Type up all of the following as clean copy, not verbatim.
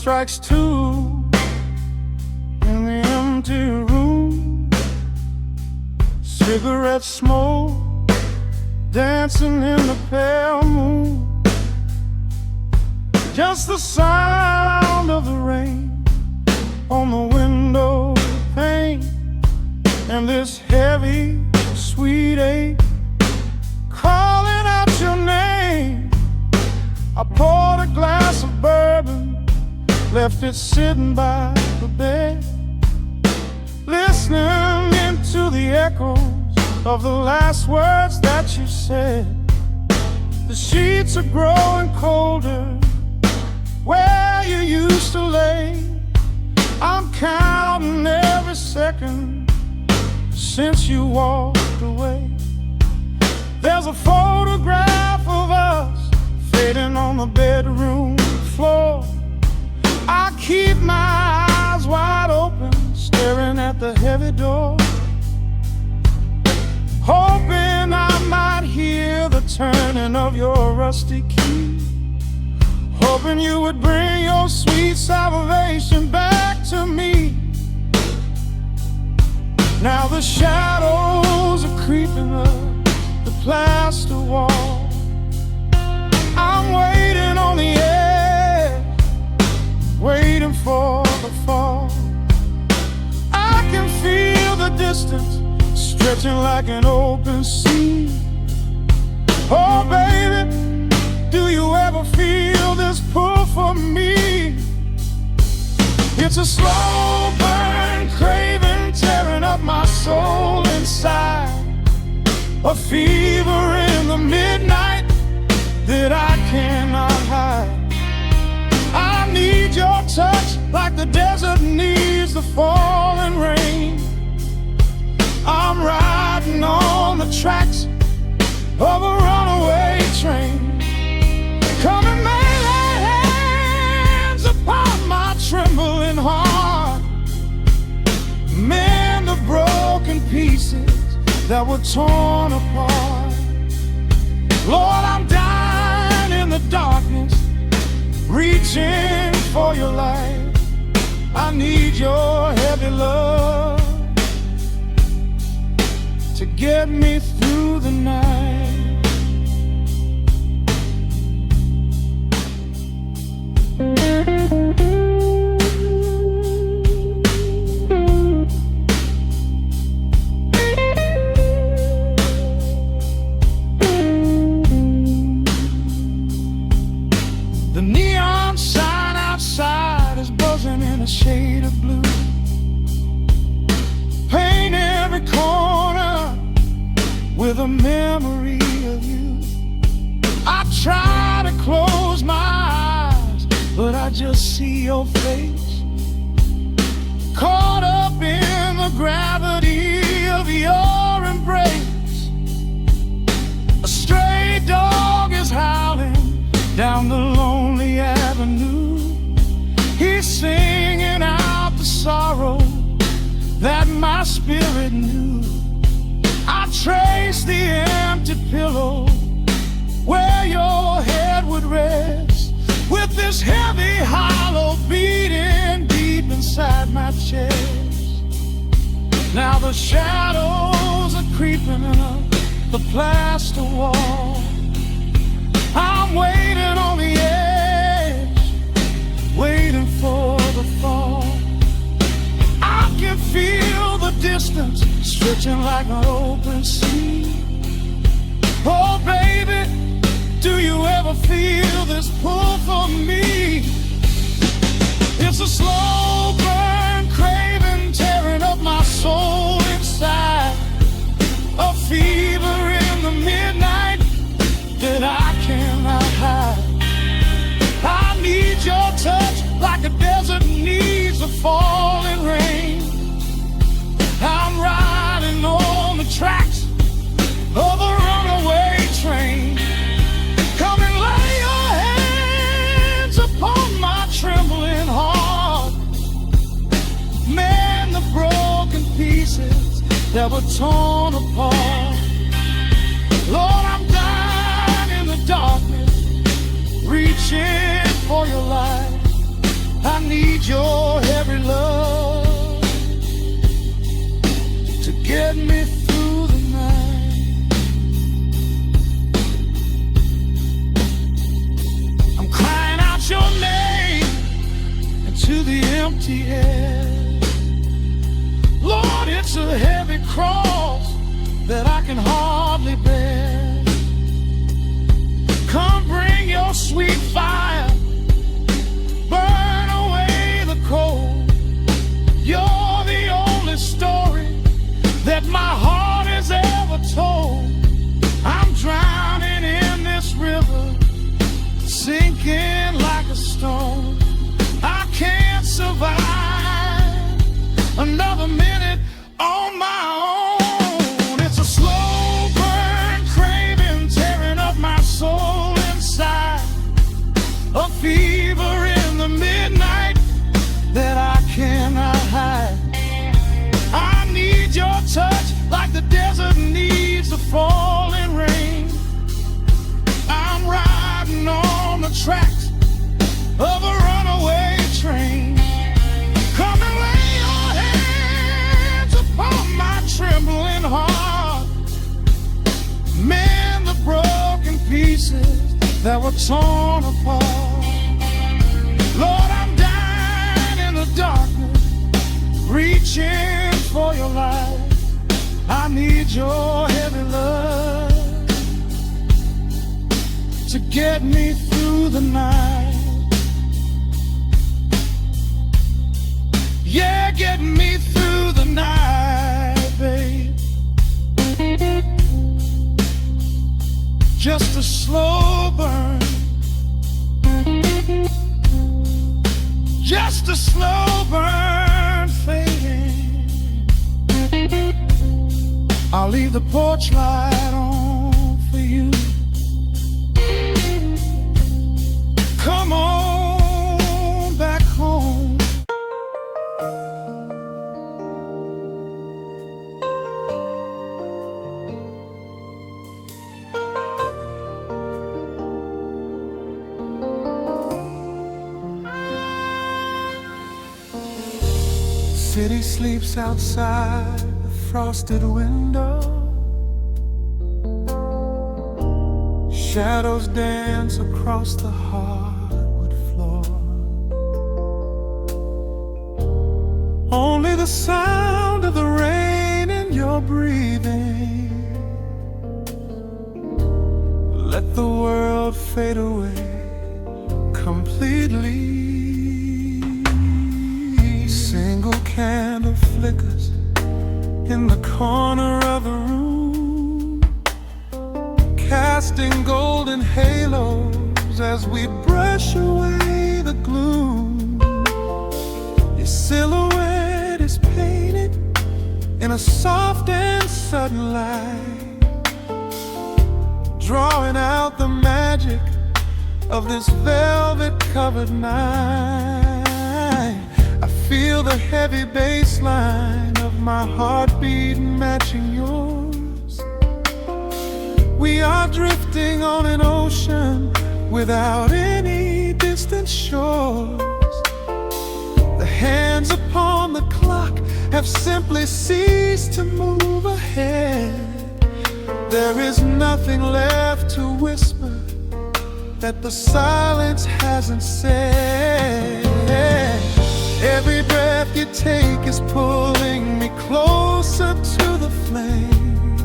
strikes two in the empty room. Cigarette smoke dancing in the pale moon. Just the sound of the rain on the window pane, and this heavy, sweet ache calling out your name. I poured a glass of bourbon, left it sitting by the bed, listening into the echoes of the last words that you said. The sheets are growing colder where you used to lay. I'm counting every second since you walked away. There's a photograph of us fading on the bedroom floor. I keep my eyes wide open, staring at the heavy door, hoping I might hear the turning of your rusty key, hoping you would bring your sweet salvation back to me. Now the shadows are creeping up the plaster wall. I'm waiting on the edge, waiting for the fall. I can feel the distance stretching like an open sea. Oh baby, do you ever feel this pull for me? It's a slow burn craving tearing up my soul inside, a fever in the midnight that I cannot hide. I need your touch like the desert needs the falling rain. I'm riding on the tracks of a runaway train. Come and lay hands upon my trembling heart, mend the broken pieces that were torn apart. Lord, I'm dying in the darkness, reaching for your light. I need your heavy love to get me through the night. The neon sign outside is buzzing in a shade of blue. Paint every corner with a memory of you. I try to close my eyes, but I just see your face, caught up in the gravity of your embrace. A stray dog is howling down the lonely avenue. He's singing out the sorrow that my spirit knew. I trace the empty pillow where your head would rest, with this heavy hollow beating deep inside my chest. Now the shadows are creeping up the plaster wall. I'm waiting on the edge, waiting for the fall. I can feel the distance stretching like an open sea. Oh baby, do you ever feel this pull for me? It's a slow burn craving tearing up my soul inside, a fever in the midnight that I cannot hide. I need your touch like a desert needs the falling rain. I'm riding on the tracks of a runaway train. Come and lay your hands upon my trembling heart, mend the broken pieces that were torn apart. Lord, I'm dying in the darkness, reaching for your light. I empty head. Lord, it's a heavy cross that I can hardly bear. Come bring your sweet fire, burn away the cold. You're the only story that my heart has ever told. I'm drowning in this river, sinking like a stone. I can't survive another minute on my own. It's a slow burn craving, tearing up my soul inside. A fever in the midnight that I cannot hide. I need your touch like the desert needs the falling rain. I'm riding on the tracks of a runaway train. Come and lay your hands upon my trembling heart. Mend the broken pieces that were torn apart. Lord, I'm dying in the darkness, reaching for your light. I need your heavy love to get me through the night. Yeah, get me through the night, babe. Just a slow burn, just a slow burn fading. I'll leave the porch light on for you. Come on back home. City sleeps outside the frosted window. Shadows dance across the hardwood floor. Only the sound of the rain in your breathing. Let the world fade away completely. Single candle flickers in the corner of the room, casting golden halos as we brush away the gloom. Your silhouette is painted in a soft and sudden light, drawing out the magic of this velvet-covered night. I feel the heavy bass line of my heartbeat matching yours. We are drifting on an ocean without any distant shores. The hands upon the clock have simply ceased to move ahead. There is nothing left to whisper that the silence hasn't said. Every breath you take is pulling me closer to the flame,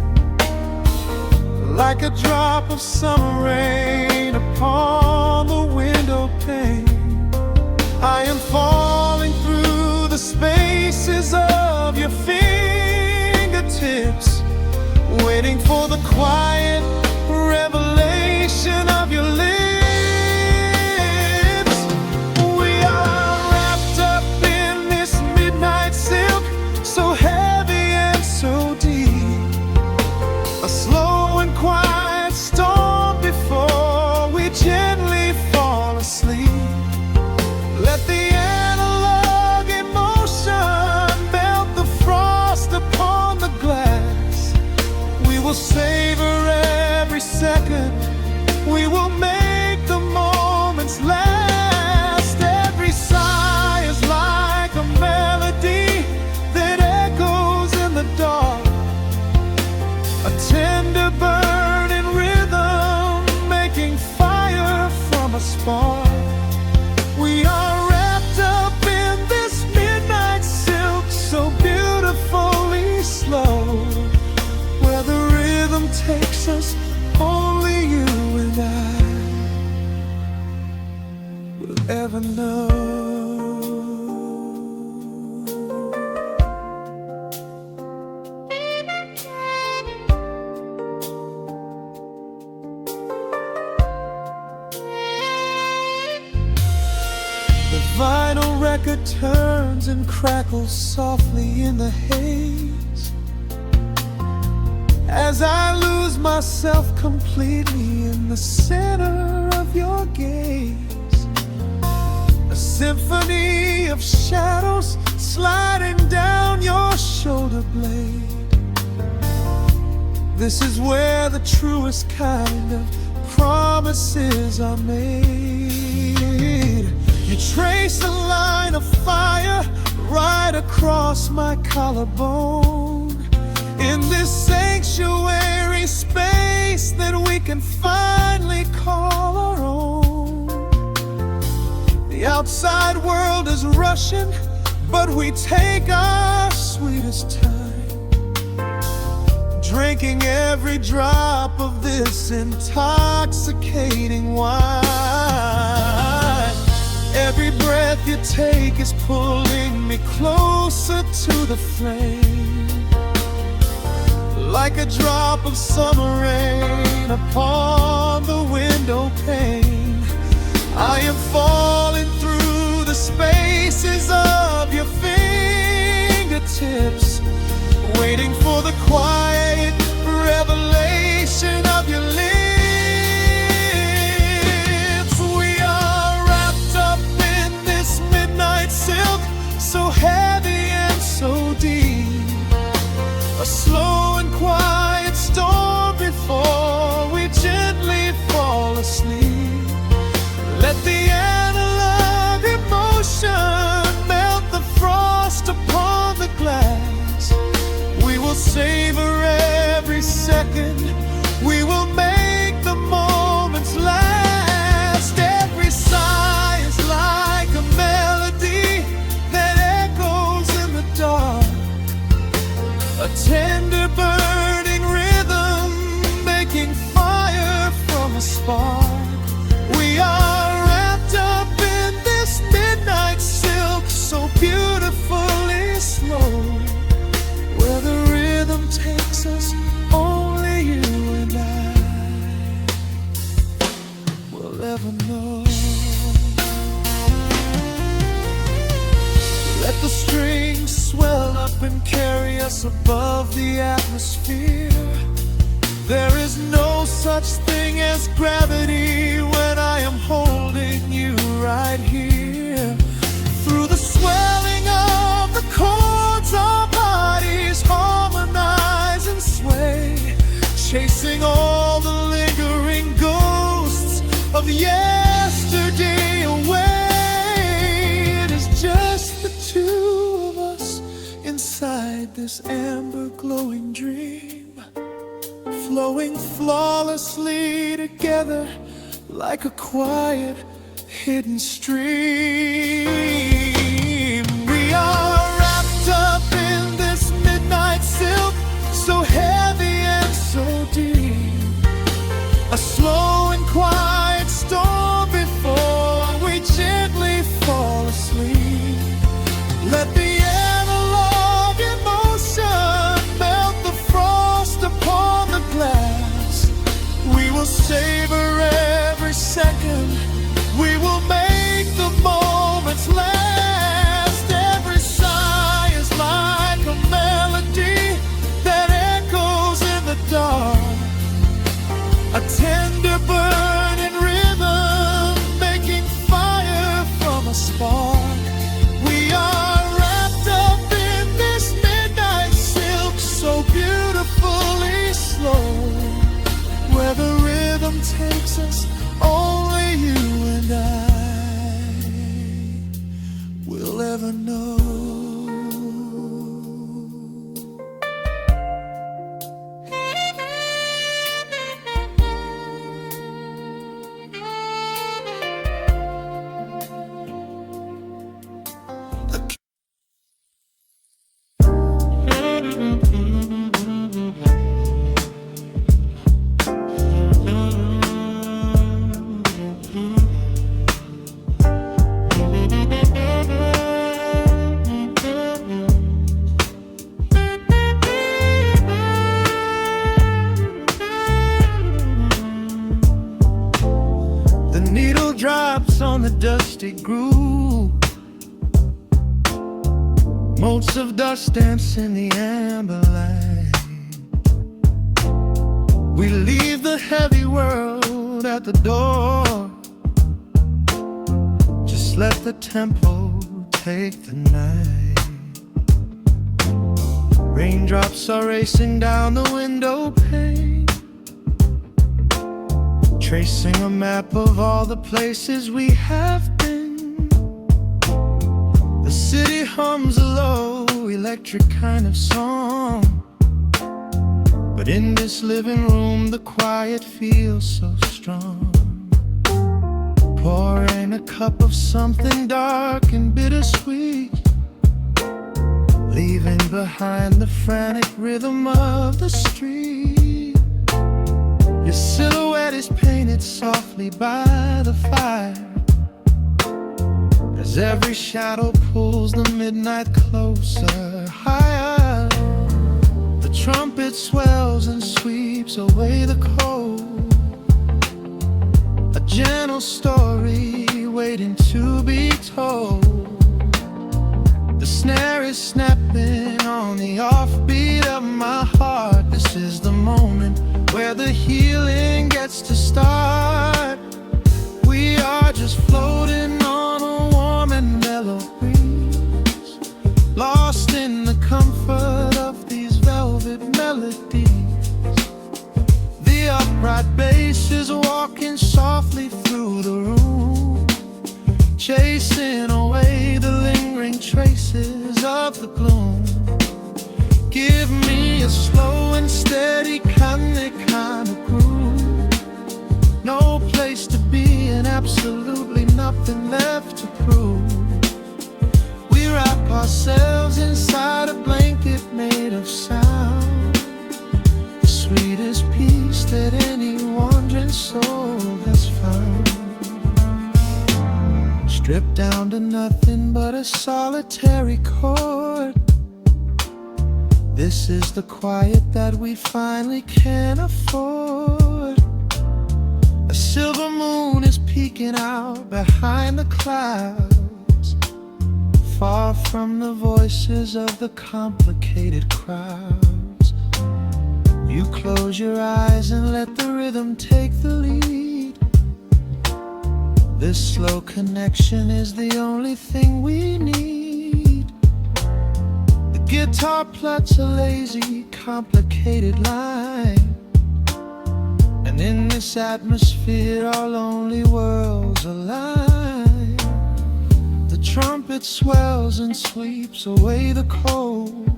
like a drop of summer rain upon the window pane. I am falling through the spaces of your fingertips, waiting for the quiet revelation of your lips. So heavy and so deep, a slow and quiet storm before we gently fall asleep. Let the analog emotion melt the frost upon the glass. We will savor every second, we will make turns and crackles softly in the haze. As I lose myself completely in the center of your gaze, a symphony of shadows sliding down your shoulder blade. This is where the truest kind of promises are made. You trace a line of fire right across my collarbone. In this sanctuary space that we can finally call our own. The outside world is rushing, but we take our sweetest time, drinking every drop of this intoxicating wine. Every breath you take is pulling me closer to the flame, like a drop of summer rain upon the window pane. I am falling through the spaces of your fingertips, waiting for the quiet revelation of your lips. We are wrapped up in this midnight silk, so heavy and so deep. A slow and quiet storm before we gently fall asleep. Let the analog emotion melt the frost upon the glass. We will savor every second. We will make the moments last. Every sigh is like a melody that echoes in the dark, a tender burning rhythm making fire from a spark. We are wrapped up in this midnight silk, so beautifully slow. Where the rhythm takes us, only you and I will ever know. Let the strings swell up and carry us above the atmosphere. There is no such thing as gravity when I am holding you right here. Through the swelling of the chords, our bodies harmonize and sway, chasing all the lingering ghosts of yesterday away. It is just the two of us inside this amber glowing dream, flowing flawlessly together like a quiet hidden stream. We are wrapped up in this midnight silk, so heavy and so deep. A slow and quiet storm before we gently fall asleep. Let the analog emotion melt the frost upon the glass. We will savor every second. We will make the moments last. Every sigh is like a melody that echoes in the dark, a tender burning rhythm making fire from a spark. We are wrapped up in this midnight silk, so beautifully slow. Where the rhythm takes us, only you and I will ever know. drops on the dusty groove. Motes of dust dance in the amber light. We leave the heavy world at the door. Just let the tempo take the night. Raindrops are racing down the window pane, tracing a map of all the places we have been. The city hums a low, electric kind of song, but in this living room the quiet feels so strong. Pouring a cup of something dark and bittersweet, leaving behind the frantic rhythm of the street. Your silhouette is painted softly by the fire, as every shadow pulls the midnight closer, higher. The trumpet swells and sweeps away the cold, a gentle story waiting to be told. The snare is snapping on the offbeat of my heart. This is the moment where the healing gets to start. We are just floating on a warm and mellow breeze, lost in the comfort of these velvet melodies. The upright bass is walking softly through the room, chasing away the lingering traces of the gloom. Give me a slow and steady kind of groove. No place to be and absolutely nothing left to prove. We wrap ourselves inside a blanket made of sound, the sweetest peace that any wandering soul has found. Stripped down to nothing but a solitary chord. This is the quiet that we finally can afford. A silver moon is peeking out behind the clouds, far from the voices of the complicated crowds. You close your eyes and let the rhythm take the lead. This slow connection is the only thing we need. The guitar plucks a lazy, complicated line, and in this atmosphere our lonely worlds align. The trumpet swells and sweeps away the cold,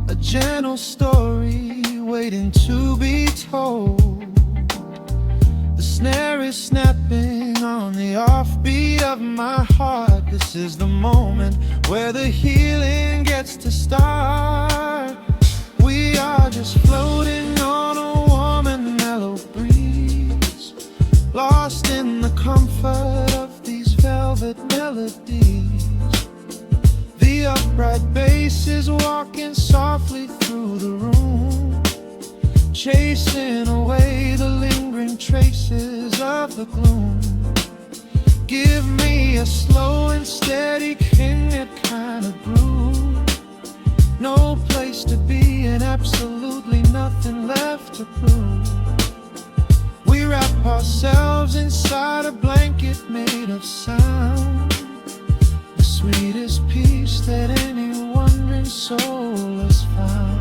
a gentle story waiting to be told. The snare is snapping on the offbeat of my heart. This is the moment where the healing gets to start. We are just floating on a warm and mellow breeze, lost in the comfort of these velvet melodies. The upright bass is walking softly through the room, chasing away the lingering traces of the gloom. Give me a slow and steady kind of groove. No place to be and absolutely nothing left to prove. We wrap ourselves inside a blanket made of sound, the sweetest peace that any wandering soul has found.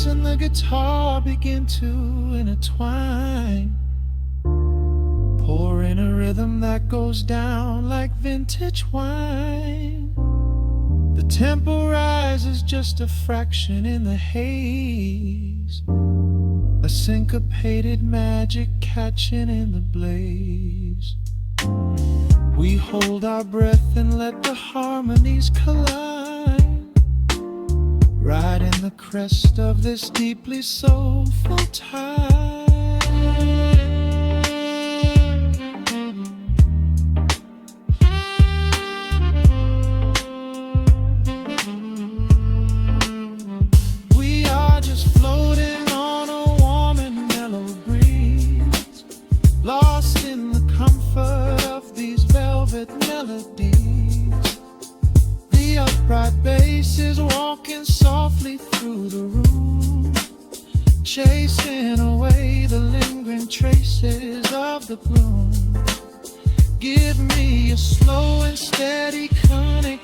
And the guitar begin to intertwine, pouring a rhythm that goes down like vintage wine. The tempo rises just a fraction in the haze, a syncopated magic catching in the blaze. We hold our breath and let the harmonies collide, riding the crest of this deeply soulful tide. We are just floating on a warm and mellow breeze, lost in the comfort of these velvet melodies. The upright bass is walking softly through the room, chasing away the lingering traces of the gloom. Give me a slow and steady kind of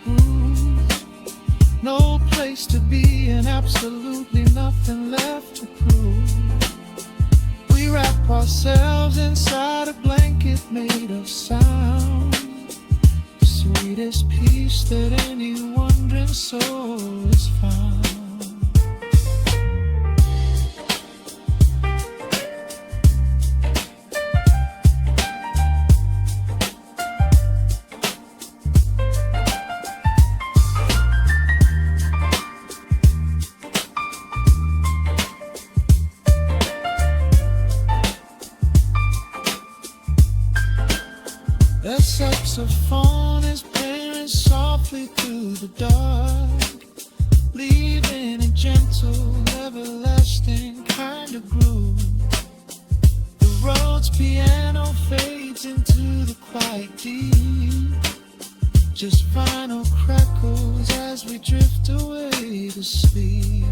groove. No place to be and absolutely nothing left to prove. We wrap ourselves inside a blanket made of sound, the sweetest peace that any wandering soul has found. The saxophone is playing softly through the dark, leaving a gentle, everlasting kind of groove. The road's piano fades into the quiet deep, just vinyl crackles as we drift away to sleep.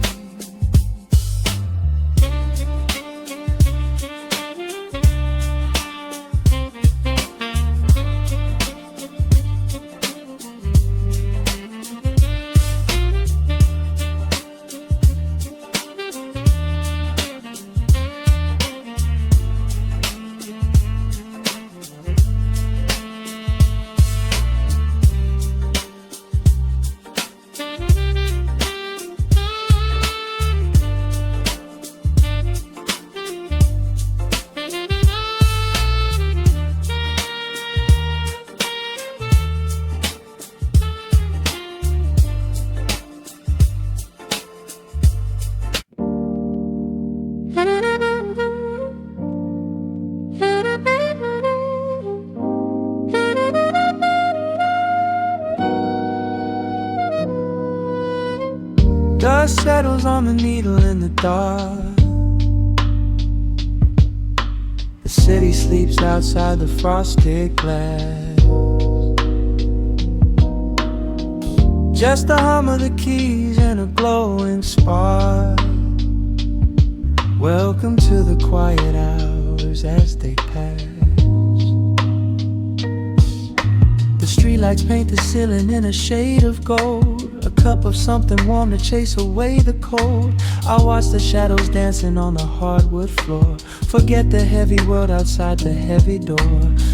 Dust settles on the needle in the dark. The city sleeps outside the frosted glass. Just the hum of the keys and a glowing spark. Welcome to the quiet hours as they pass. The streetlights paint the ceiling in a shade of gold, a cup of something warm to chase away the cold. I watch the shadows dancing on the hardwood floor, forget the heavy world outside the heavy door.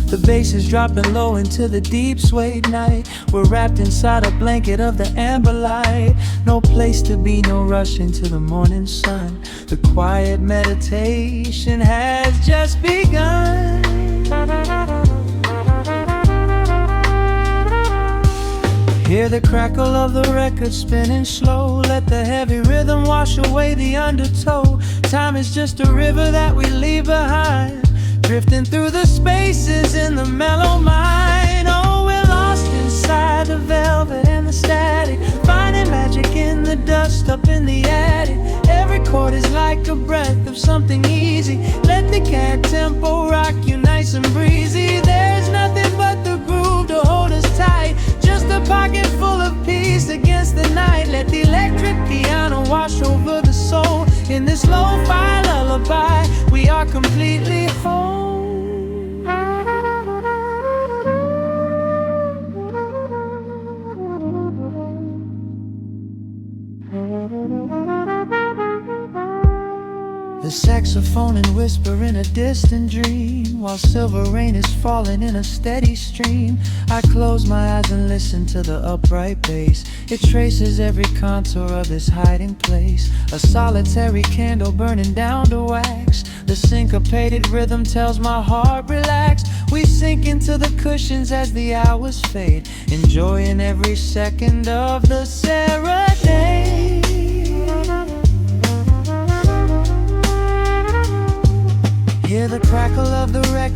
The bass is dropping low into the deep swayed night. We're wrapped inside a blanket of the amber light. No place to be, no rush into the morning sun. The quiet meditation has just begun. Hear the crackle of the record spinning slow. Let the heavy rhythm wash away the undertow. Time is just a river that we leave behind, drifting through the spaces in the mellow mind. Oh, we're lost inside the velvet and the static, finding magic in the dust up in the attic. Every chord is like a breath of something easy. Let the cat tempo rock you nice and breezy. There's nothing but the groove to hold us tight, just a pocket full of peace against the night. Let the electric piano wash over the soul. In this lo-fi lullaby, we are completely whole. The saxophone and whisper in a distant dream, while silver rain is falling in a steady stream. I close my eyes and listen to the upright bass. It traces every contour of this hiding place. A solitary candle burning down to wax. The syncopated rhythm tells my heart relax. We sink into the cushions as the hours fade, enjoying every second of the serenade.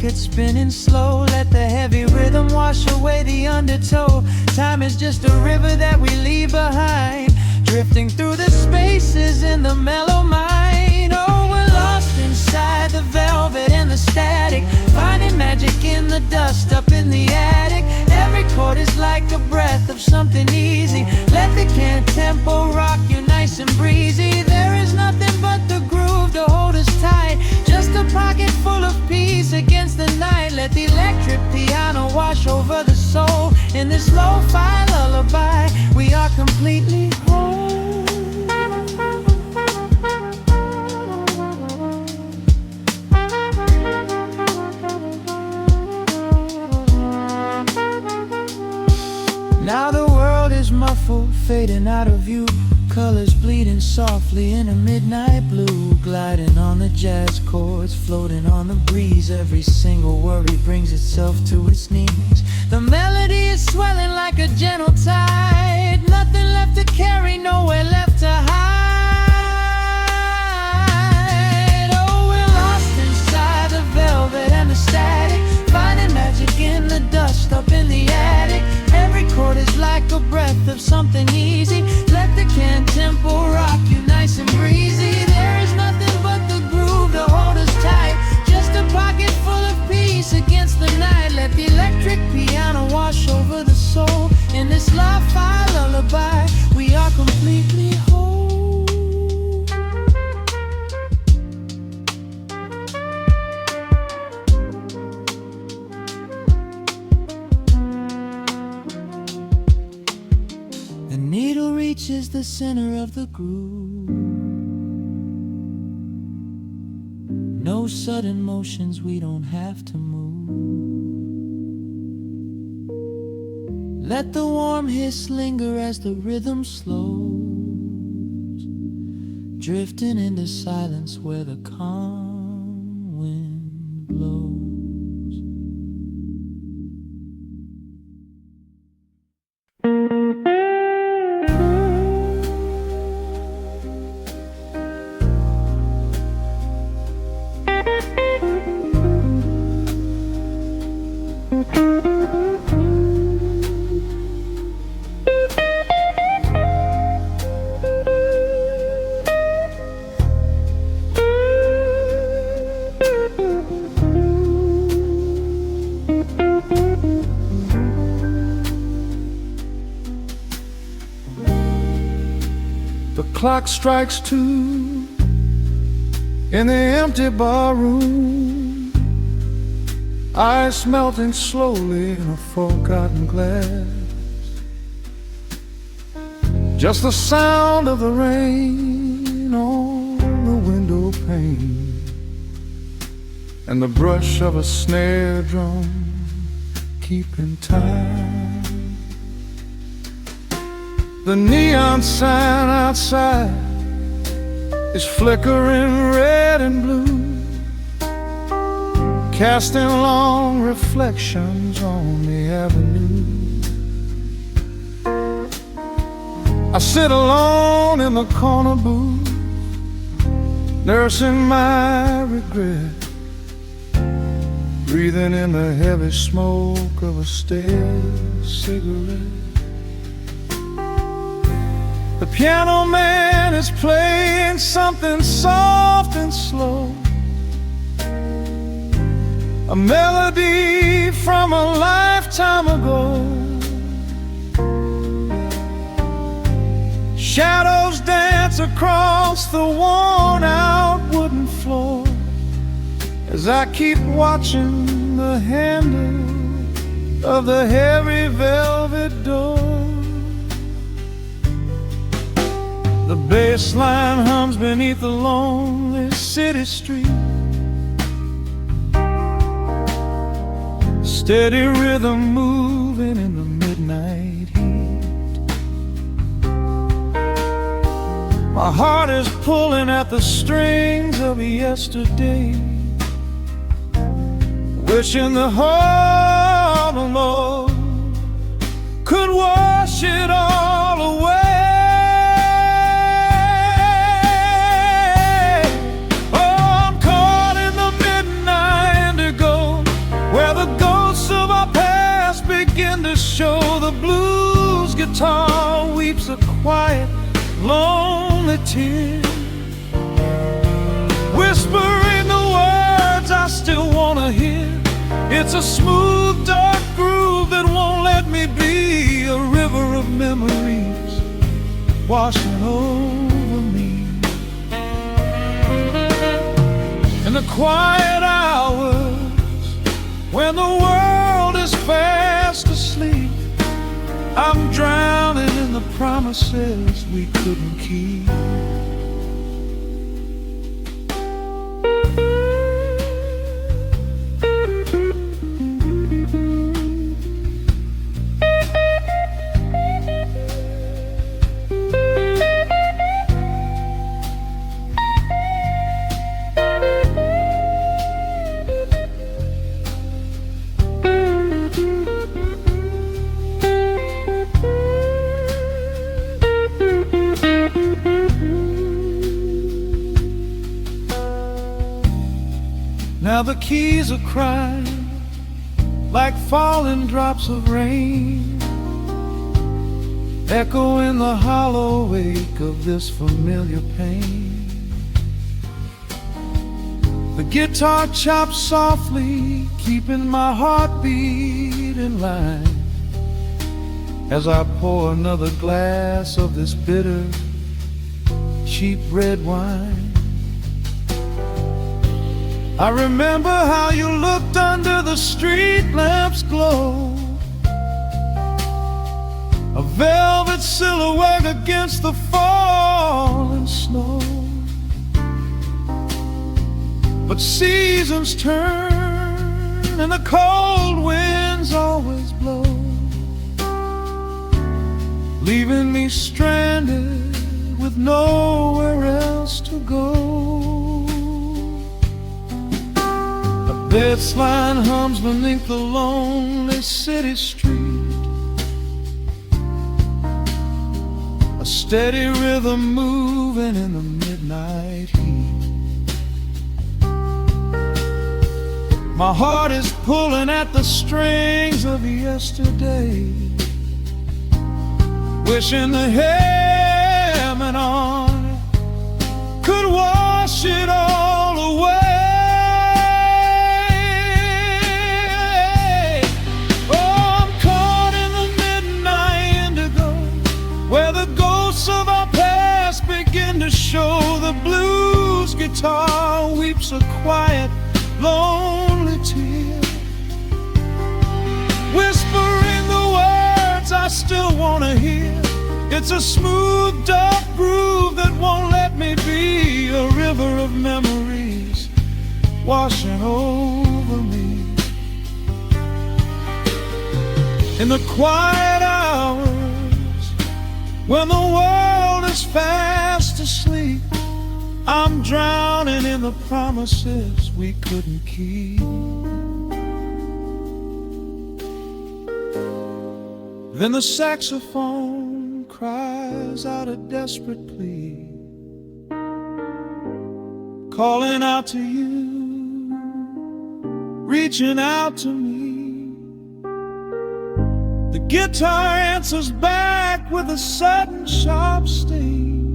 record spinning slow. Let the heavy rhythm wash away the undertow. Time is just a river that we leave behind, drifting through the spaces in the mellow mind. Oh, we're lost inside the velvet and the static, finding magic in the dust up in the attic. Every chord is like a breath of something easy. Let the can tempo rock you nice and breezy. There is nothing but the groove to hold us tight, just a pocket full of peace against the night. Let the electric piano wash over the soul. In this lo-fi lullaby, we are completely whole. Now the world is muffled, fading out of view. Colors bleeding softly in a midnight blue, gliding on the jazz chords, floating on the breeze. Every single worry brings itself to its knees. The melody is swelling like a gentle tide, nothing left to carry, nowhere left to hide. Oh, we're lost inside the velvet and the static, finding magic in the dust up in the attic. Every chord is like a breath of something easy. Let the can tempo rock you nice and breezy. There is nothing but the groove to hold us tight, just a pocket full of peace against the night. Let the electric piano wash over the soul. In this lo-fi lullaby, we are completely whole. The needle reaches the center of the groove. No sudden motions, we don't have to move. Let the warm hiss linger as the rhythm slows, drifting into silence where the calm wind blows. The clock strikes 2 in the empty bar room, ice melting slowly in a forgotten glass. Just the sound of the rain on the window pane, and the brush of a snare drum keeping time. The neon sign outside is flickering red and blue, casting long reflections on the avenue. I sit alone in the corner booth, nursing my regret, breathing in the heavy smoke of a stale cigarette. The piano man is playing something soft and slow, a melody from a lifetime ago. Shadows dance across the worn-out wooden floor as I keep watching the handle of the heavy velvet door. The bass line hums beneath the lonely city street, steady rhythm moving in the midnight heat. My heart is pulling at the strings of yesterday, wishing the heart alone could wash it all away. tear, whispering the words I still wanna hear. It's a smooth, dark groove that won't let me be, a river of memories washing over me. In the quiet hours, when the world is fast asleep, I'm drowning in the promises we couldn't keep. Now the keys are crying like falling drops of rain, echo in the hollow wake of this familiar pain. The guitar chops softly, keeping my heartbeat in line, as I pour another glass of this bitter, cheap red wine. I remember how you looked under the street lamp's glow, a velvet silhouette against the falling snow. But seasons turn and the cold winds always blow, leaving me stranded with nowhere else to go. This line hums beneath the lonely city street, a steady rhythm moving in the midnight heat. My heart is pulling at the strings of yesterday, wishing the hammer on it could wash it all away. Of our past begin to show, the blues guitar weeps a quiet, lonely tear, whispering the words I still want to hear. It's a smooth, dark groove that won't let me be, a river of memories washing over me. In the quiet hours, when the world is fast asleep, I'm drowning in the promises we couldn't keep. Then the saxophone cries out a desperate plea, calling out to you, reaching out to me. The guitar answers back with a sudden sharp sting,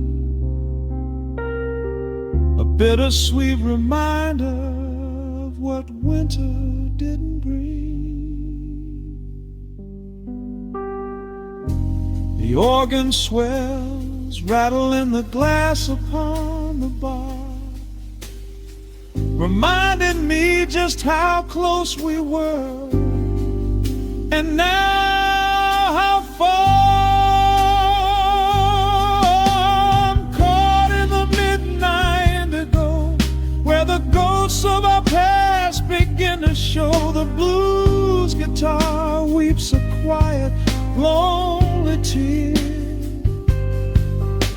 a bittersweet reminder of what winter didn't bring. The organ swells, rattling the glass upon the bar, reminding me just how close we were, and now how far. I'm caught in the midnight indigo, where the ghosts of our past begin to show. The blues guitar weeps a quiet, lonely tear,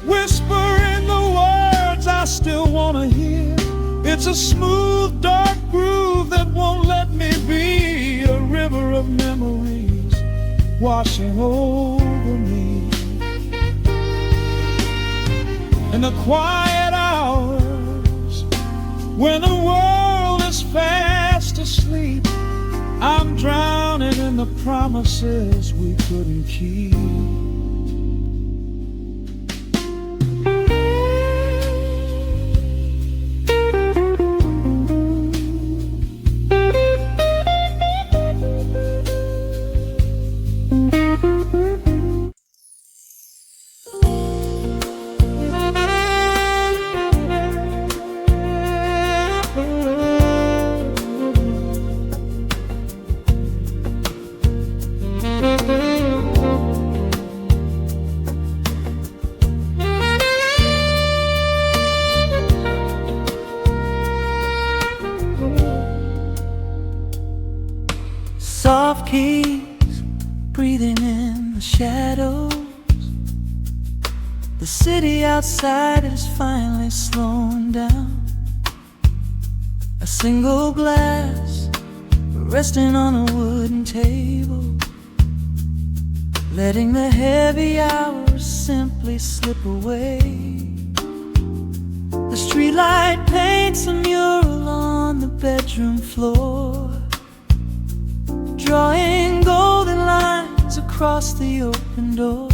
whispering the words I still want to hear. It's a smooth, dark groove that won't let me be, a river of memories washing over me. In the quiet hours, when the world is fast asleep, I'm drowning in the promises we couldn't keep. city outside is finally slowing down. A single glass resting on a wooden table, letting the heavy hours simply slip away. The streetlight paints a mural on the bedroom floor, drawing golden lines across the open door.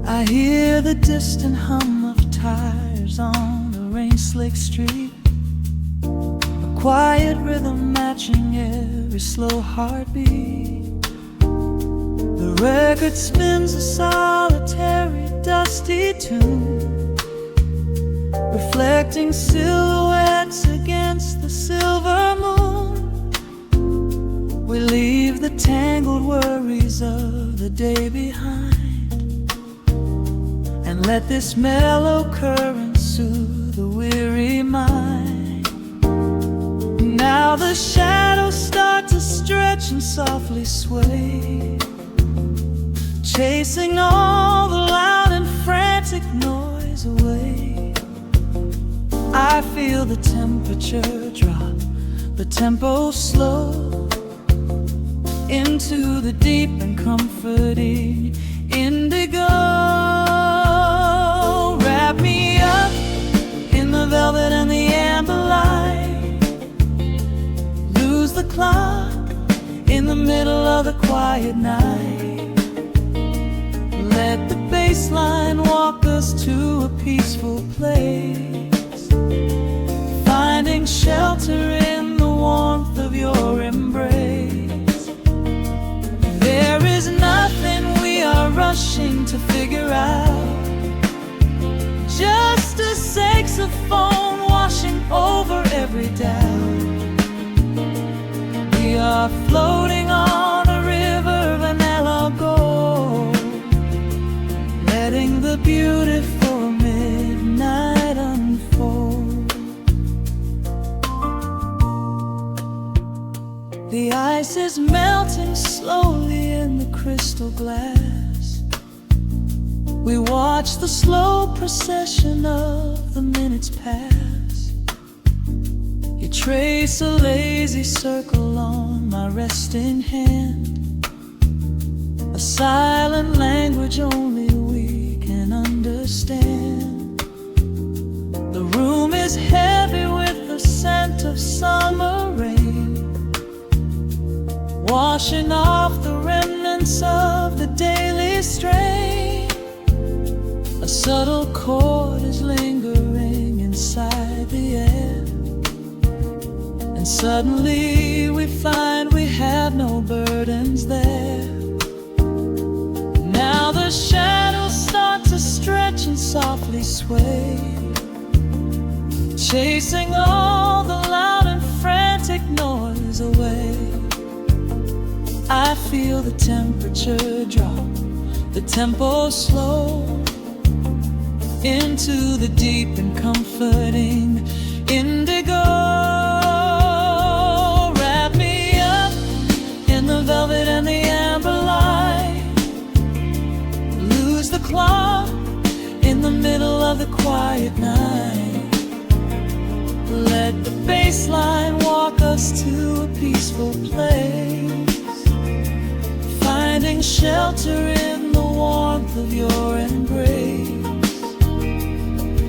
I hear the distant hum of tires on the rain-slicked street, a quiet rhythm matching every slow heartbeat. The record spins a solitary, dusty tune, reflecting silhouettes against the silver moon. We leave the tangled worries of the day behind, and let this mellow current soothe the weary mind. Now the shadows start to stretch and softly sway, chasing all the loud and frantic noise away. I feel the temperature drop, the tempo slow, into the deep and comforting indigo. Wrap me up in the velvet and the amber light, lose the clock in the middle of the quiet night. Let the bass line walk us to a peaceful place, finding shelter in the warmth of your embrace. There is nothing we are rushing to figure out, just a saxophone washing over every doubt. We are floating on a river, vanilla gold, letting the beautiful midnight unfold. The ice is melting slowly in the crystal glass. We watch the slow procession of the minutes pass. You trace a lazy circle on my resting hand, a silent language only we can understand. The room is heavy with the scent of summer rain, washing off the remnants of the daily strain. A subtle chord is lingering inside the air, and suddenly we find we have no burdens there. Now the shadows start to stretch and softly sway, chasing all the loud and frantic noise away. I feel the temperature drop, the tempo slow, into the deep and comforting indigo. Wrap me up in the velvet and the amber light, lose the clock in the middle of the quiet night. Let the bass line walk us to a peaceful place, finding shelter in the warmth of your embrace.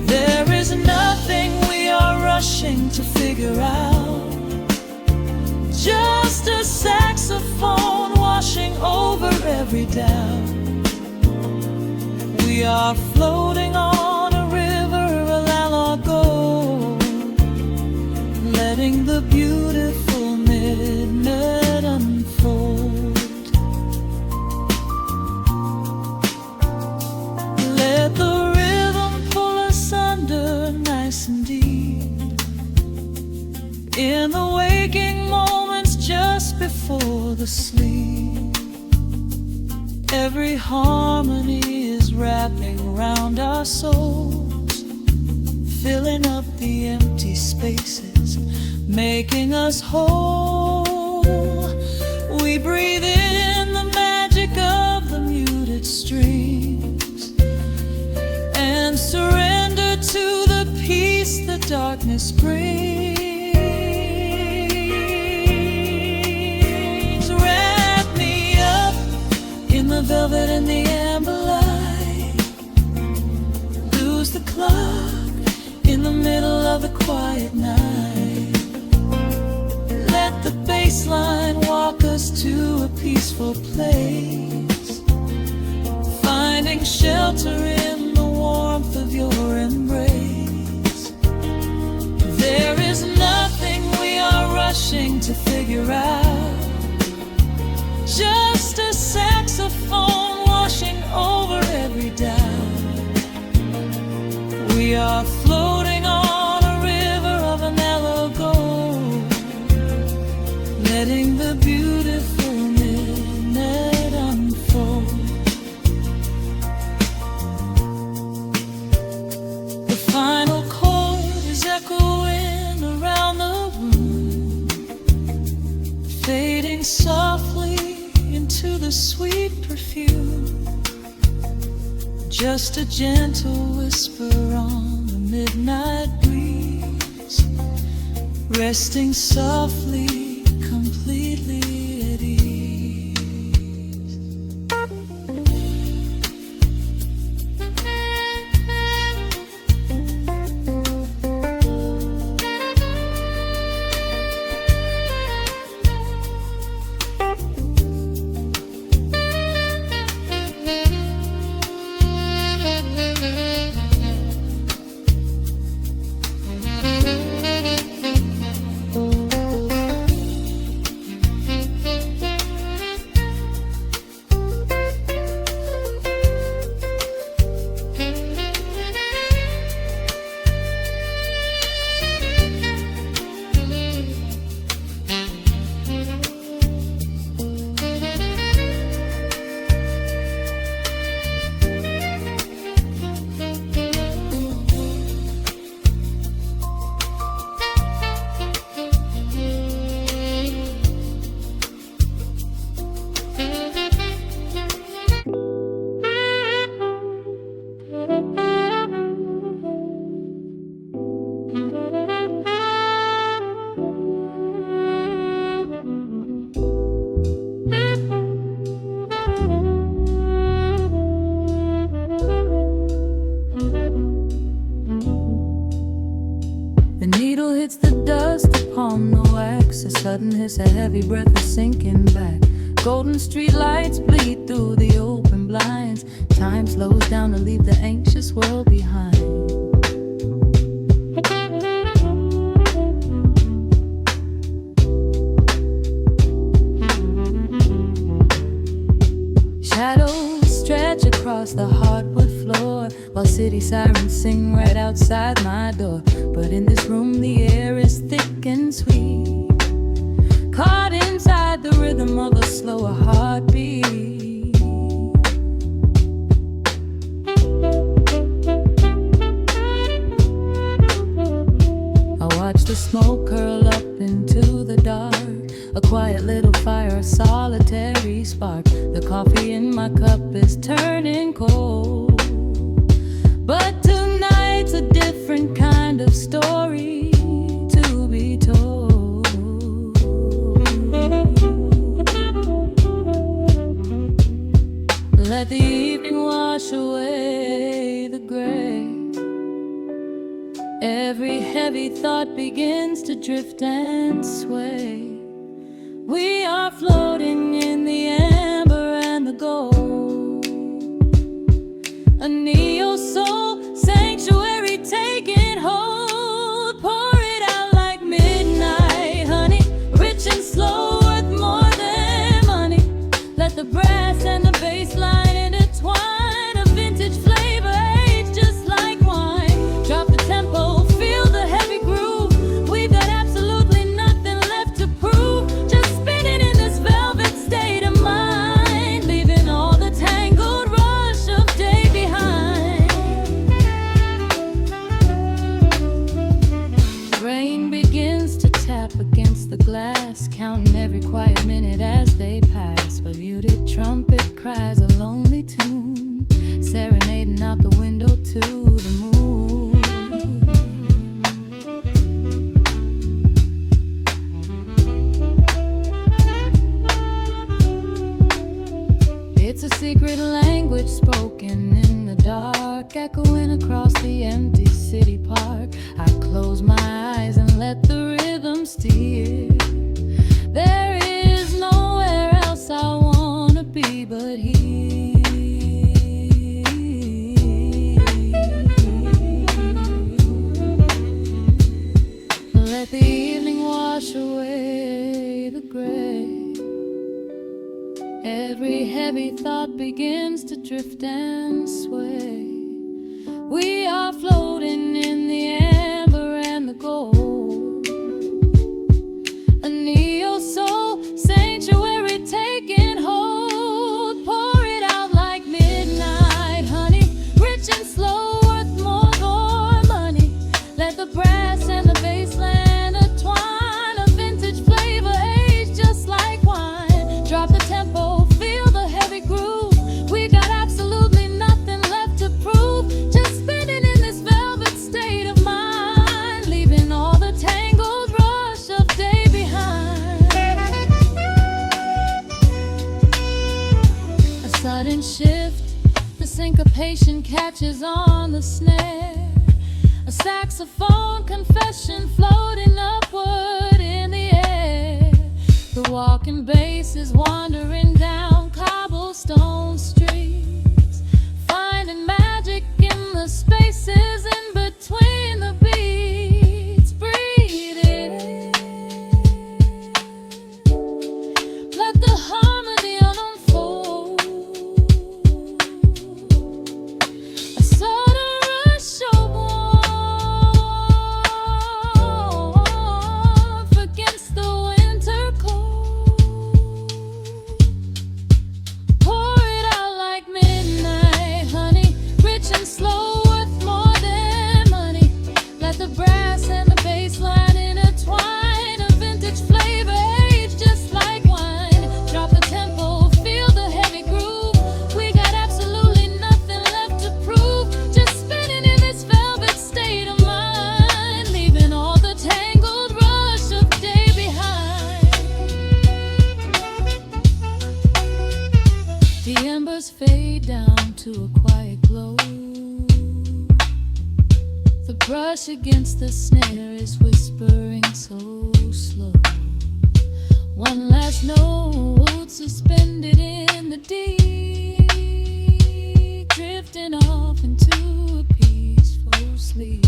There is nothing we are rushing to figure out, just a saxophone washing over every doubt. We are floating on a river, a la gold, letting the beautiful midnight unfold. Let the nice and deep, in the waking moments just before the sleep. Every harmony is wrapping around our souls, filling up the empty spaces, making us whole. We breathe in the magic of the muted strings, surrender to the peace the darkness brings. Wrap me up in the velvet and the amber light. Lose the clock in the middle of the quiet night. Let the bass line walk us to a peaceful place, finding shelter in the warmth of your embrace. There is nothing we are rushing to figure out, just a saxophone washing over every doubt. We are floating on a river of a mellow gold, letting the beautiful midnight unfold. The final chord is echoing around the room, fading softly into the sweet perfume. Just a gentle whisper on the midnight breeze, resting softly, completely at ease. The needle hits the dust upon the wax. A sudden hiss, a heavy breath is sinking back. Golden street lights bleed through the open blinds. Time slows down to leave the anxious world behind. Shadows stretch across the hardwood floor, while city sirens sing right outside my door. But in this room the air is thick and sweet, caught inside the rhythm of a slower heartbeat. I watch the smoke curl up into the dark, a quiet little fire, a solitary spark. The coffee in my cup is turning cold, but tonight's a different kind of story to be told. Let the evening wash away the gray. Every heavy thought begins to drift and sway. We are floating in the amber and the gold, a neo-soul sanctuary taking hold. Pour it out like midnight honey, rich and slow, worth more than money. Let the brass and the bass line intertwine, a vintage flavor aged just like wine. Drop the tempo, feel the heavy groove. We've got absolutely nothing left to prove, just spinning in this velvet state of mind, leaving all the tangled rush of day behind. just here. There is nowhere else I wanna be but here. Let the evening wash away the gray. Every heavy thought begins to drift and sway. We are floating in the amber and the gold, a neo-soul sanctuary taking hold. Pour it out like midnight honey, rich and slow, worth more than money. Let the brass and the bass land entwine, a vintage flavor aged just like wine. Drop the tempo, feel the heavy groove. We got absolutely nothing left to prove, just spinning in this velvet state of mind, leaving all the tangled rush of day behind. A sudden shift, the syncopation catches on the snare. A saxophone confession floating upward in the air. The walking bass is wandering down cobblestone streets, finding magic in the spaces in between the beats. Breathe it in, let the harmony unfold. A sudden rush of warmth against the winter cold. Pour it out like midnight honey, rich and slow, worth more than money. Let the brass and the bass line intertwine, a vintage flavor aged just like wine. Drop the tempo, feel the heavy groove. We got absolutely nothing left to prove, just spinning in this velvet state of mind, leaving all the tangled rush of day behind. The embers fade down to a quiet glow. The brush against the snare is whispering so slow. One last note suspended in the deep, drifting off into a peaceful sleep.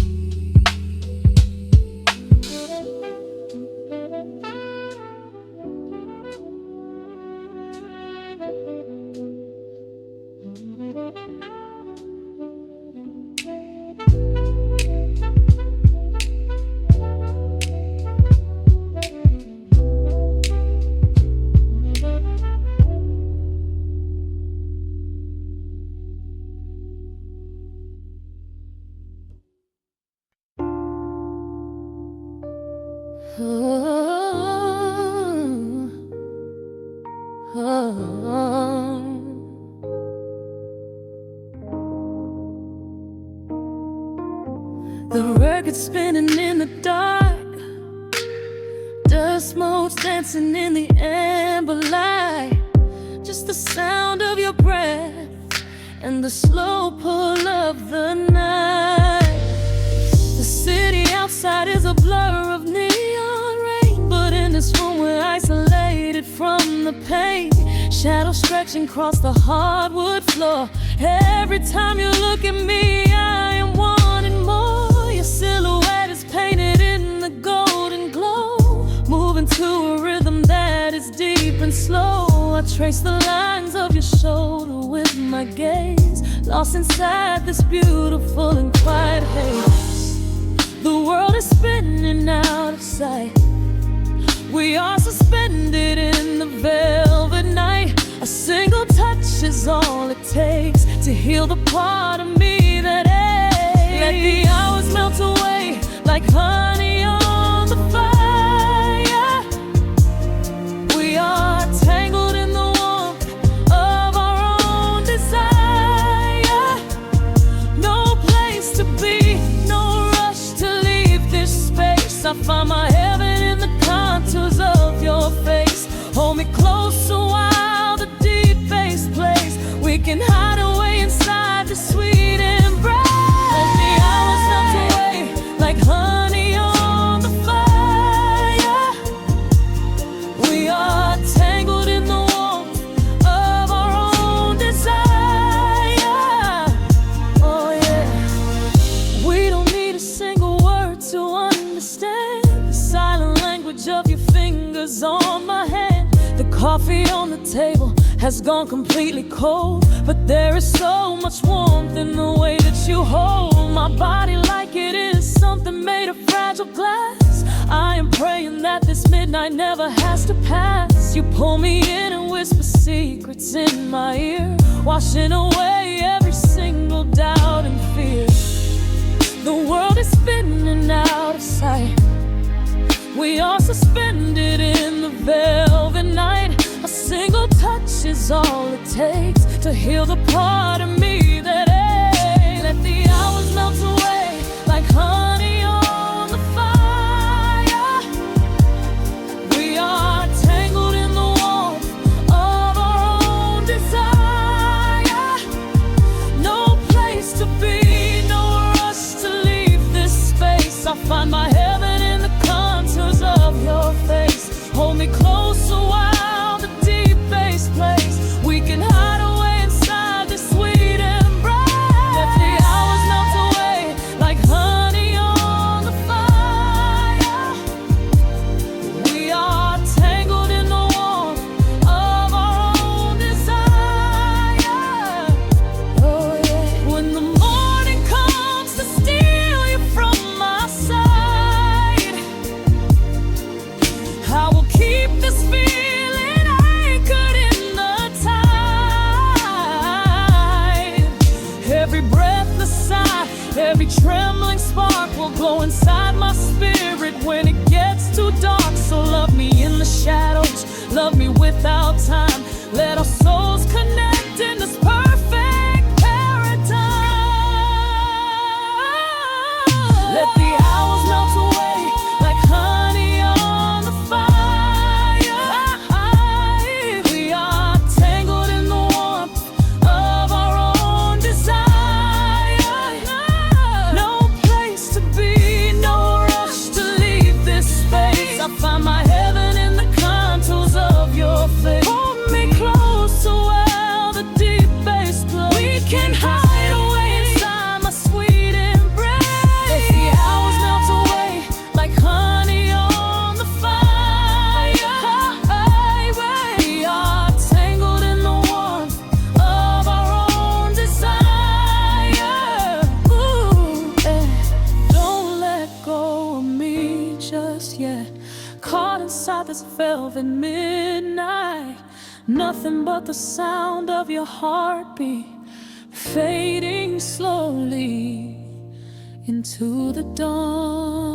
The record's spinning in the dark, dust motes dancing in the amber light. Just the sound of your breath and the slow pull of the night. The city outside is a blur of neon rain, but in this room we're isolated from the pain. Shadows stretching across the hardwood floor. Every time you look at me, I am wanting more. Your silhouette is painted in the golden glow, moving to a rhythm that is deep and slow. I trace the lines of your shoulder with my gaze, lost inside this beautiful and quiet haze. The world is spinning out of sight. We are suspended in the velvet night. A single touch is all it takes to heal the part of me that aches. Let the hours melt away like honey on the fire. We are tangled in the warmth of our own desire. No place to be, no rush to leave this space. I find my heaven in the contours of your face. Hold me closer while the deep bass plays. We can hide away inside the sweet embrace. Let the hours melt away like honey on the fire. understand the silent language of your fingers on my hand. The coffee on the table has gone completely cold, but there is so much warmth in the way that you hold my body like it is something made of fragile glass. I am praying that this midnight never has to pass. You pull me in and whisper secrets in my ear, washing away every single doubt and fear. The world is spinning out of sight. We are suspended in the velvet night. A single touch is all it takes to heal the part of me that aches. Let the hours melt away like honey on the fire. We are tangled in the warmth of our own desire. No place to be, no rush to leave this space. I find my heaven in the contours of your face. Hold me closer while the deep bass plays. We can hide away inside this sweet embrace. Let the hours melt away like honey on the fire. We are tangled in the warmth of our own desire. Oh yeah. When the morning comes to steal you from my side, I will keep this feeling anchored in the tide. Every breathless sigh, every trembling spark will glow inside my spirit when it gets too dark. So love me in the shadows, love me without time. Let our souls connect in this perfect paradise. Let the hours melt away like honey on the fire. We are tangled in the warmth of our own desire. No place to be, no rush to leave this space. I find my heaven in the contours of your face. Hold me closer while the deep bass plays. We can hide away inside my sweet embrace. Let the hours melt away like honey on the fire. We are tangled in the warmth of our own desire. Ooh, don't let go of me just yet. Caught inside this velvet midnight. Nothing but the sound of your heartbeat fading slowly into the dawn.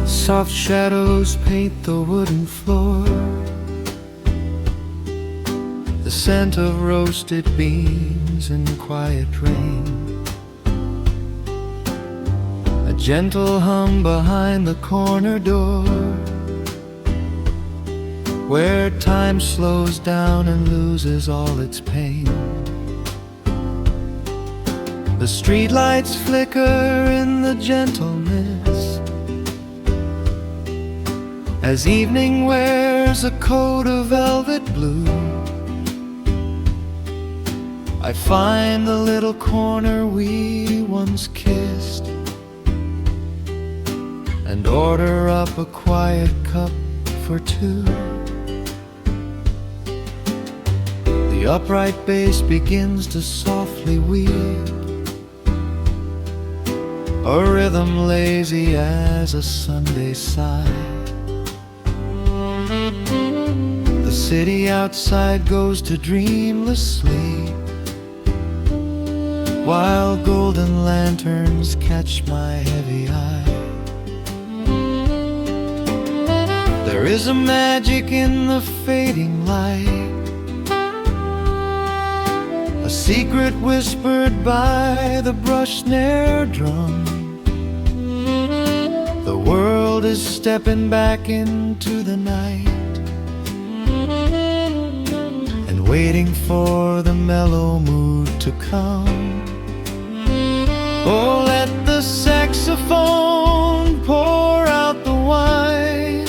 Soft shadows paint the wooden floor. The scent of roasted beans and quiet rain. A gentle hum behind the corner door, where time slows down and loses all its pain. The streetlights flicker in the gentle mist, as evening wears a coat of velvet blue. I find the little corner we once kissed, and order up a quiet cup for two. The upright bass begins to softly weave, a rhythm lazy as a Sunday sigh. The city outside goes to dreamless sleep, while golden lanterns catch my heavy eye. There is a magic in the fading light, a secret whispered by the brush snare drum. The world is stepping back into the night and waiting for the mellow mood to come. Oh, let the saxophone pour out the wine,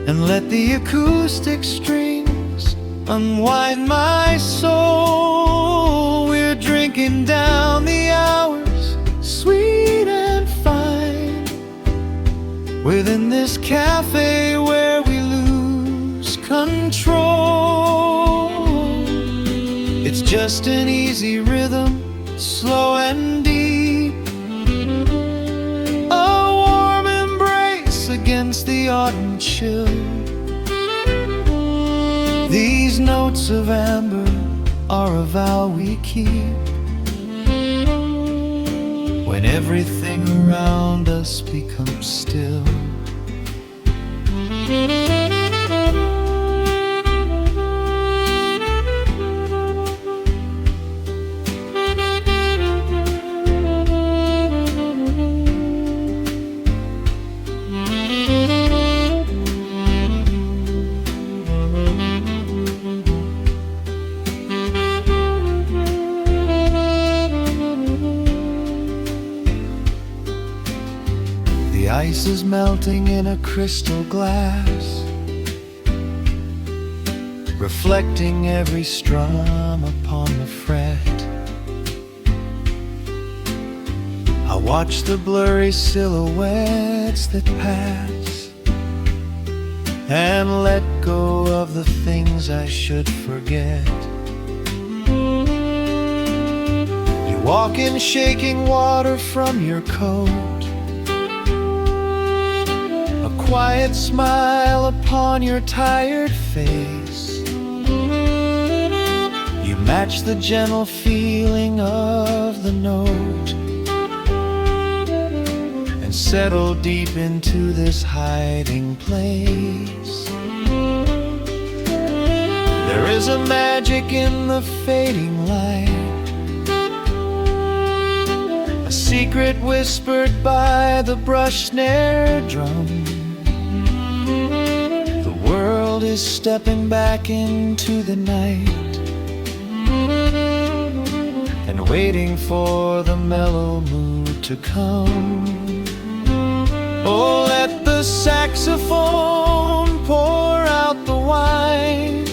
and let the acoustic strings unwind my soul. We're drinking down the hours, sweet and fine, within this cafe where we lose control. It's just an easy rhythm, slow and deep, a warm embrace against the autumn chill. These notes of amber are a vow we keep when everything around us becomes still. The ice is melting in a crystal glass, reflecting every strum upon the fret. I watch the blurry silhouettes that pass and let go of the things I should forget. You walk in shaking water from your coat, quiet smile upon your tired face. You match the gentle feeling of the note and settle deep into this hiding place. There is a magic in the fading light, a secret whispered by the brush snare drum. The world is stepping back into the night and waiting for the mellow mood to come. Oh, let the saxophone pour out the wine,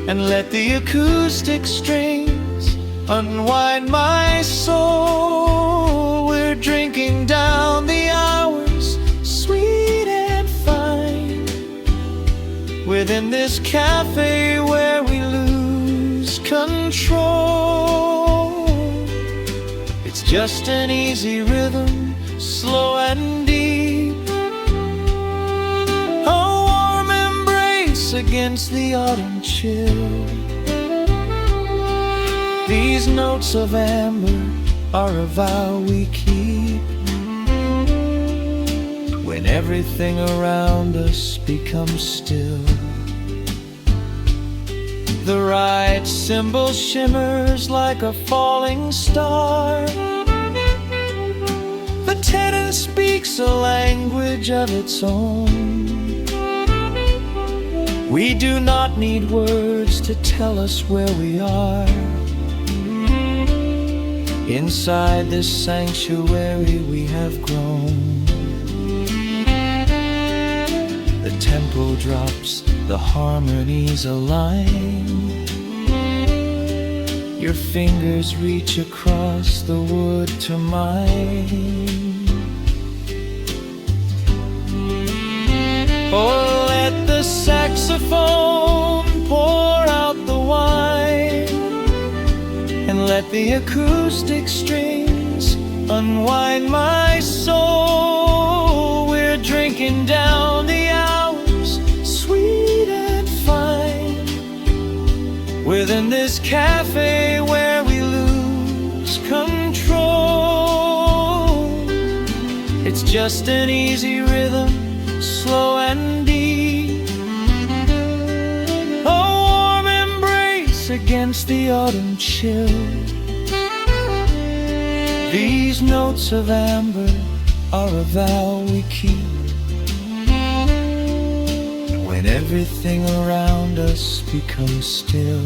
and let the acoustic strings unwind my soul. We're drinking down the hours, sweet and fine, within this cafe where we lose control. It's just an easy rhythm, slow and deep, a warm embrace against the autumn chill. These notes of amber are a vow we keep when everything around us becomes still. The right cymbal shimmers like a falling star. The tenor speaks a language of its own. We do not need words to tell us where we are. Inside this sanctuary we have grown. The tempo drops, the harmonies align. Your fingers reach across the wood to mine. Oh, let the saxophone pour out the wine, and let the acoustic strings unwind my soul. We're drinking down the hours, sweet and fine, within this cafe where we lose control. It's just an easy rhythm, slow and deep, a warm embrace against amongst the autumn chill. These notes of amber are a vow we keep when everything around us becomes still.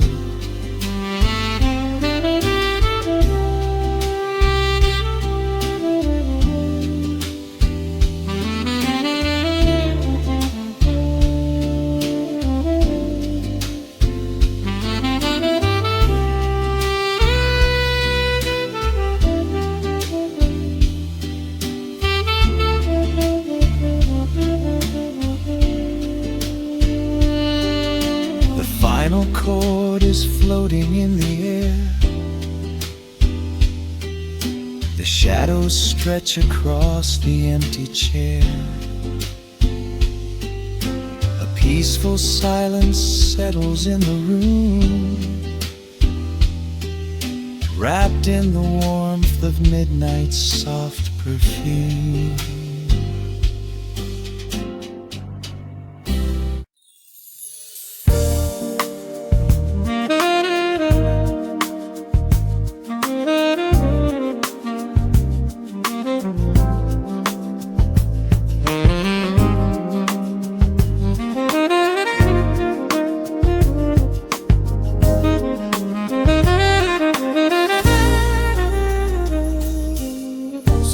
The final chord is floating in the air. The shadows stretch across the empty chair. A peaceful silence settles in the room, wrapped in the warmth of midnight's soft perfume.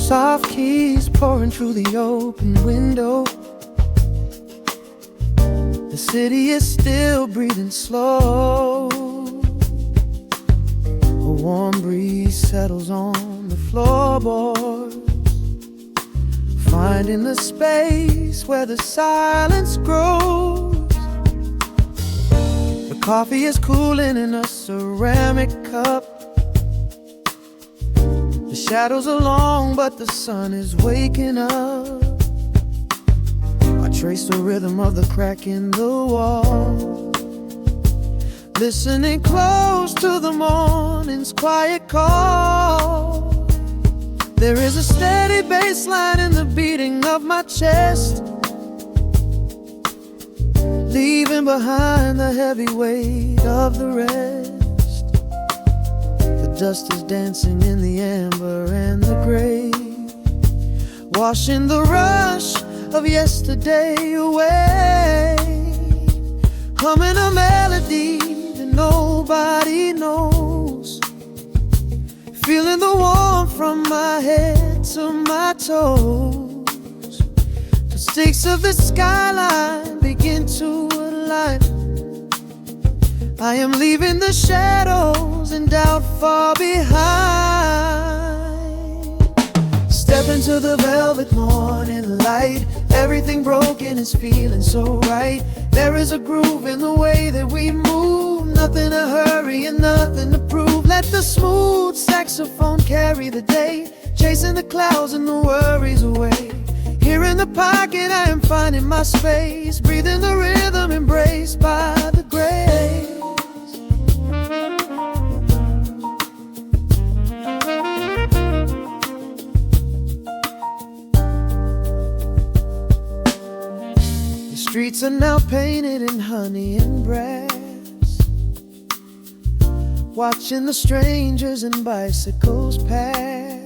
Soft keys pouring through the open window. The city is still breathing slow. A warm breeze settles on the floorboards, finding the space where the silence grows. The coffee is cooling in a ceramic cup. The shadows are long, but the sun is waking up. I trace the rhythm of the crack in the wall, listening close to the morning's quiet call. There is a steady bass line in the beating of my chest, leaving behind the heavy weight of the rest. The dust is dancing in the amber and the gray, washing the rush of yesterday away. Humming a melody that nobody knows, feeling the warmth from my head to my toes. The stakes of the skyline begin to align. I am leaving the shadows and doubt far behind. Step into the velvet morning light. Everything broken is feeling so right. There is a groove in the way that we move. Nothing to hurry and nothing to prove. Let the smooth saxophone carry the day, chasing the clouds and the worries away. Here in the pocket I am finding my space, breathing the rhythm embraced by the grace. Streets are now painted in honey and brass, watching the strangers and bicycles pass.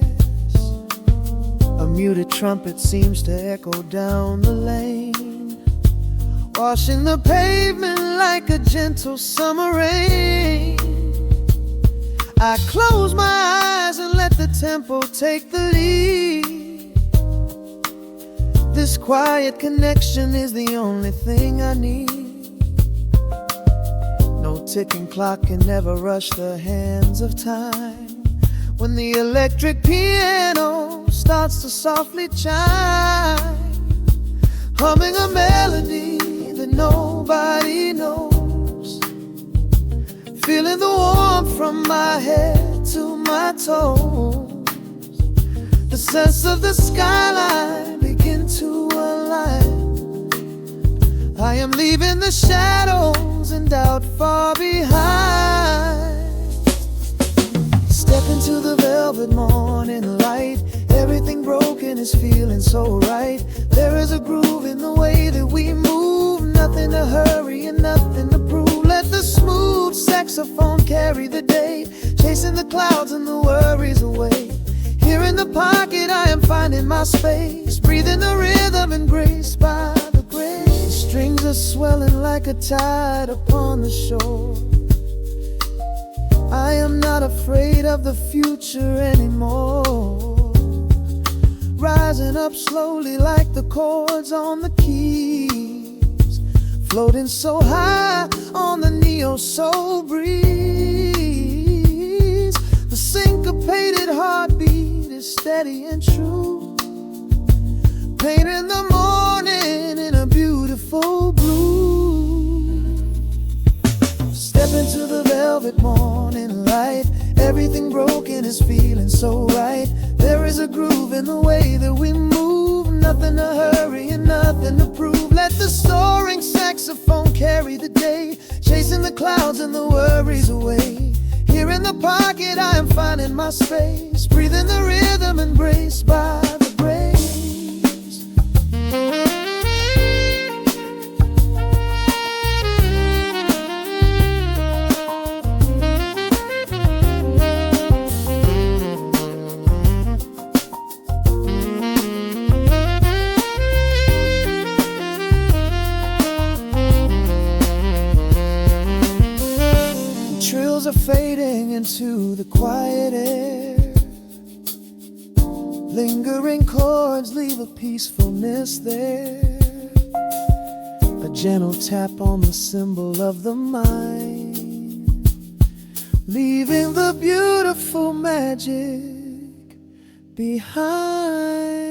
A muted trumpet seems to echo down the lane, washing the pavement like a gentle summer rain. I close my eyes and let the tempo take the lead. This quiet connection is the only thing I need. No ticking clock can ever rush the hands of time. When the electric piano starts to softly chime, humming a melody that nobody knows, feeling the warmth from my head to my toes. The sense of the skyline begin to align. I am leaving the shadows and doubt far behind. Step into the velvet morning light. Everything broken is feeling so right. There is a groove in the way that we move. nothing to hurry and nothing to prove. Let the smooth saxophone carry the day, chasing the clouds and the worries away. Here in the pocket I am finding my space, breathing the rhythm and grace by the grace. The strings are swelling like a tide upon the shore. I am not afraid of the future anymore, rising up slowly like the chords on the keys, floating so high on the neo-soul breeze. The syncopated heartbeat is steady and true, painting the morning in a beautiful blue. Step into the velvet morning light, everything broken is feeling so right. There is a groove in the way that we move, nothing to hurry and nothing to prove. Let the soaring saxophone carry the day, chasing the clouds and the worries away. Here in the pocket I am finding my space, breathing the rhythm embraced by the grace. Trills are fading into the quiet air, lingering chords leave a peacefulness there, a gentle tap on the cymbal of the mind, leaving the beautiful magic behind.